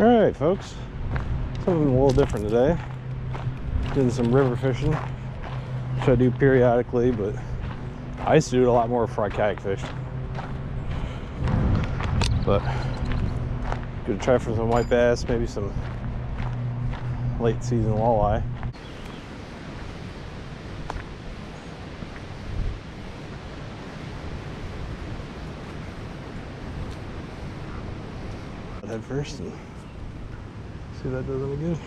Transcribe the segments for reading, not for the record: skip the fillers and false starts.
Alright folks, something a little different today. Doing some river fishing, which I do periodically, but I used to do it a lot more before I kayak fished. But gonna try for some white bass, maybe some late season walleye. Head first and see if that does any good.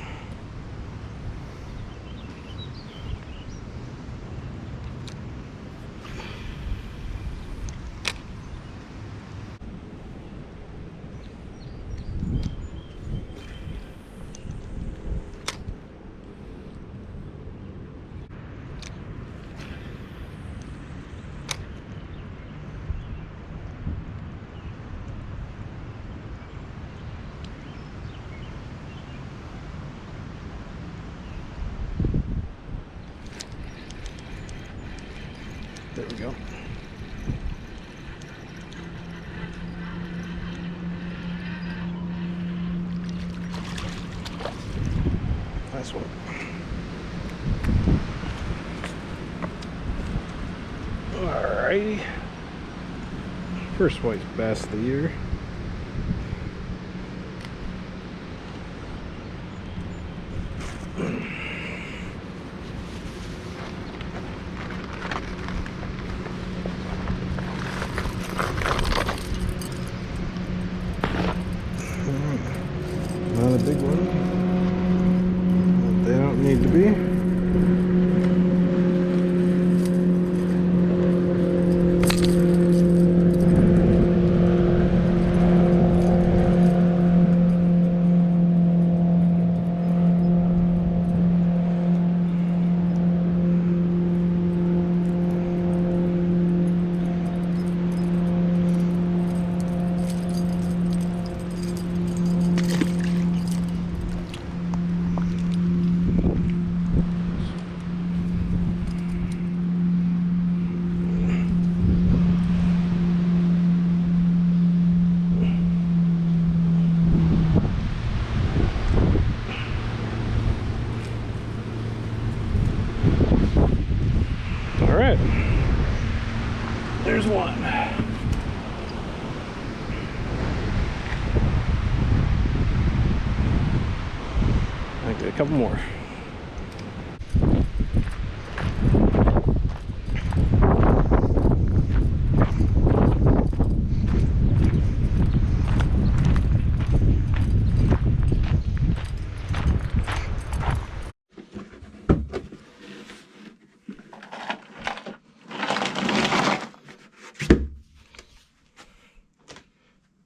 There we go. Nice one. Alrighty. First white bass of the year. Not a big one. They don't need to be. All right, there's one. I get a couple more.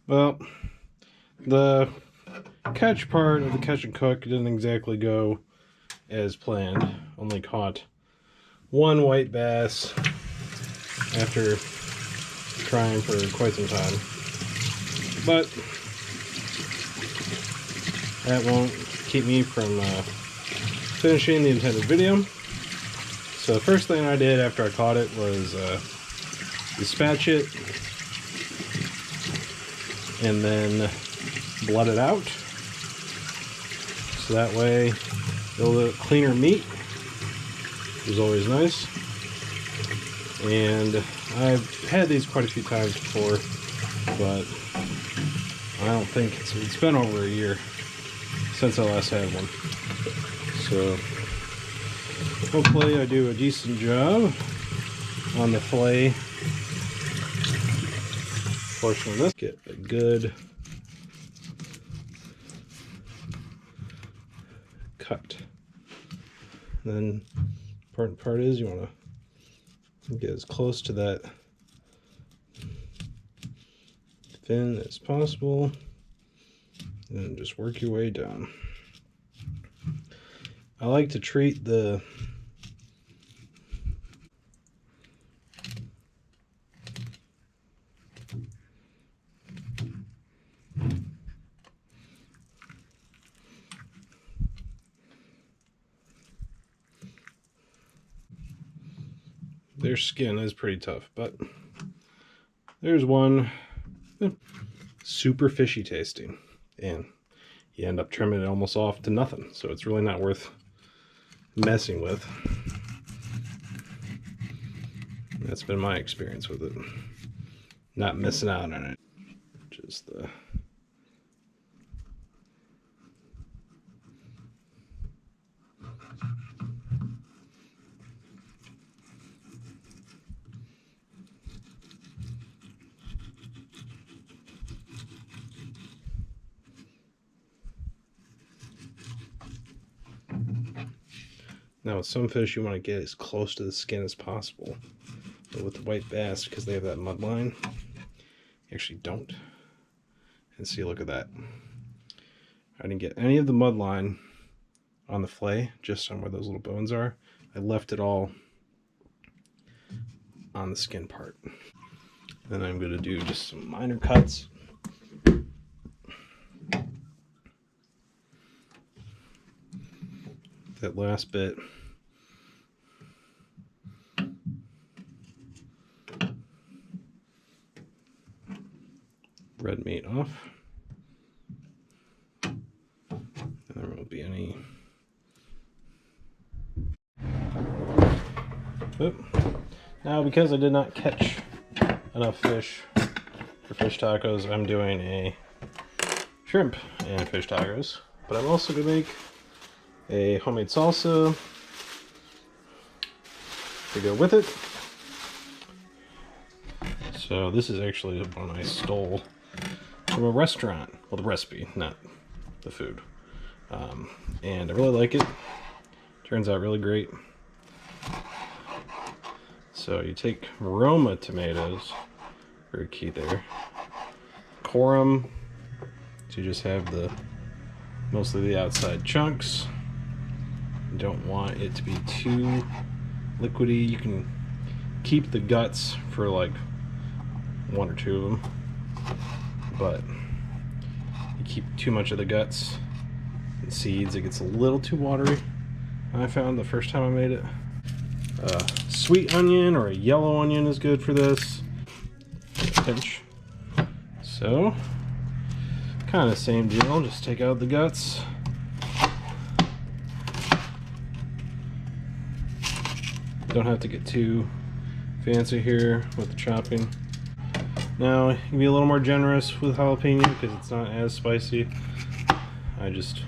Well, the catch part of the catch and cook didn't exactly go as planned. Only caught one white bass after trying for quite some time. But that won't keep me from finishing the intended video. So the first thing I did after I caught it was dispatch it and then blood it out, so that way it'll look cleaner meat, which is always nice. And I've had these quite a few times before, but I don't think it's been over a year since I last had one, so hopefully I do a decent job on the fillet portion of this. Get a good cut. Then important part is you want to get as close to that fin as possible and just work your way down. I like to treat the their skin is pretty tough, but there's one super fishy tasting, and you end up trimming it almost off to nothing. So it's really not worth messing with. That's been my experience with it. Not missing out on it. Just the Now with some fish you want to get as close to the skin as possible. But with the white bass, because they have that mud line, you actually don't. And see, look at that. I didn't get any of the mud line on the fillet, just on where those little bones are. I left it all on the skin part. Then I'm going to do just some minor cuts. That last bit. Red meat off. And there won't be any. Oop. Now, because I did not catch enough fish for fish tacos, I'm doing a shrimp and fish tacos. But I'm also going to make a homemade salsa to go with it. So this is actually one I stole from a restaurant. Well, the recipe, not the food. And I really like it. Turns out really great. So you take Roma tomatoes, very key there. Core them, so you just have mostly the outside chunks. You don't want it to be too liquidy. You can keep the guts for like 1 or 2 of them, but you keep too much of the guts and seeds, it gets a little too watery. I found the first time I made it. Sweet onion or a yellow onion is good for this. A pinch. So, kind of same deal, just take out the guts. Don't have to get too fancy here with the chopping. Now, you can be a little more generous with jalapeno because it's not as spicy. I just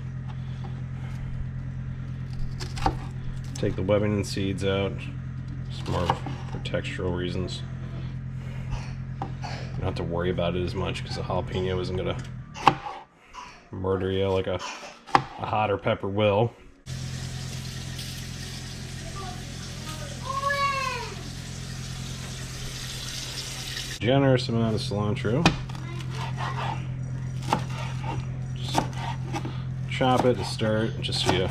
take the webbing and seeds out, just more for textural reasons. You don't have to worry about it as much because the jalapeno isn't gonna murder you like a hotter pepper will. Generous amount of cilantro. Just chop it to start, just so you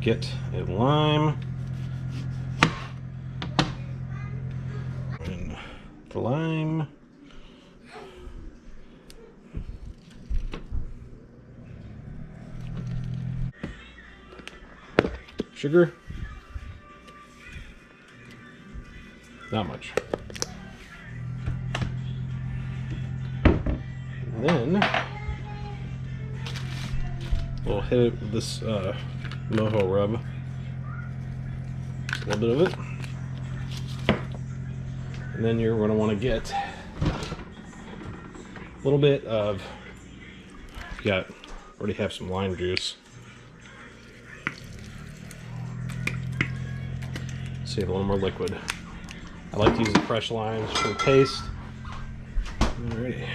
get a lime. And the lime. Sugar. Not much. And then we'll hit it with this mojo rub. Just a little bit of it. And then you're going to want to get a little bit of, already have some lime juice. Save a little more liquid. I like to use the fresh limes for the taste. Alrighty.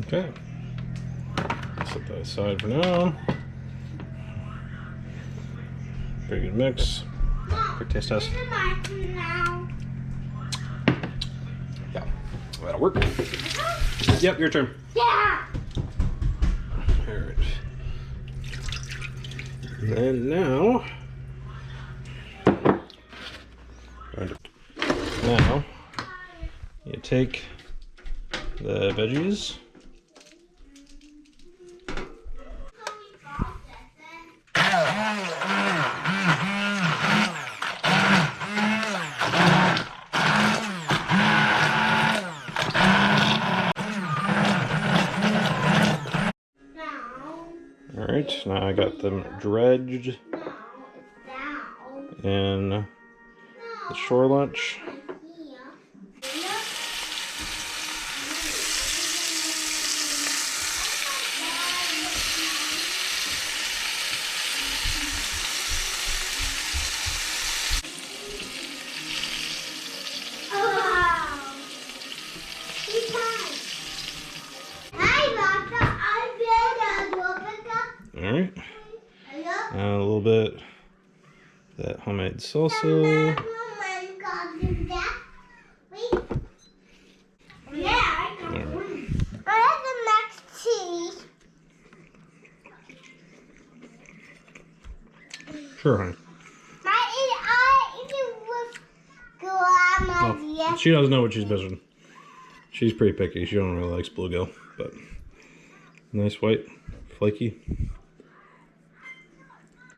Okay, set that aside for now. Pretty good mix. Quick taste test. Yeah, that'll work. Yep, your turn. Yeah. Alright. And now you take the veggies. Alright, now I got them dredged in the shore lunch. Alright, and a little bit of that homemade salsa. Sure, honey. Well, she doesn't know what she's missing. She's pretty picky. She don't really like bluegill, but nice white, flaky.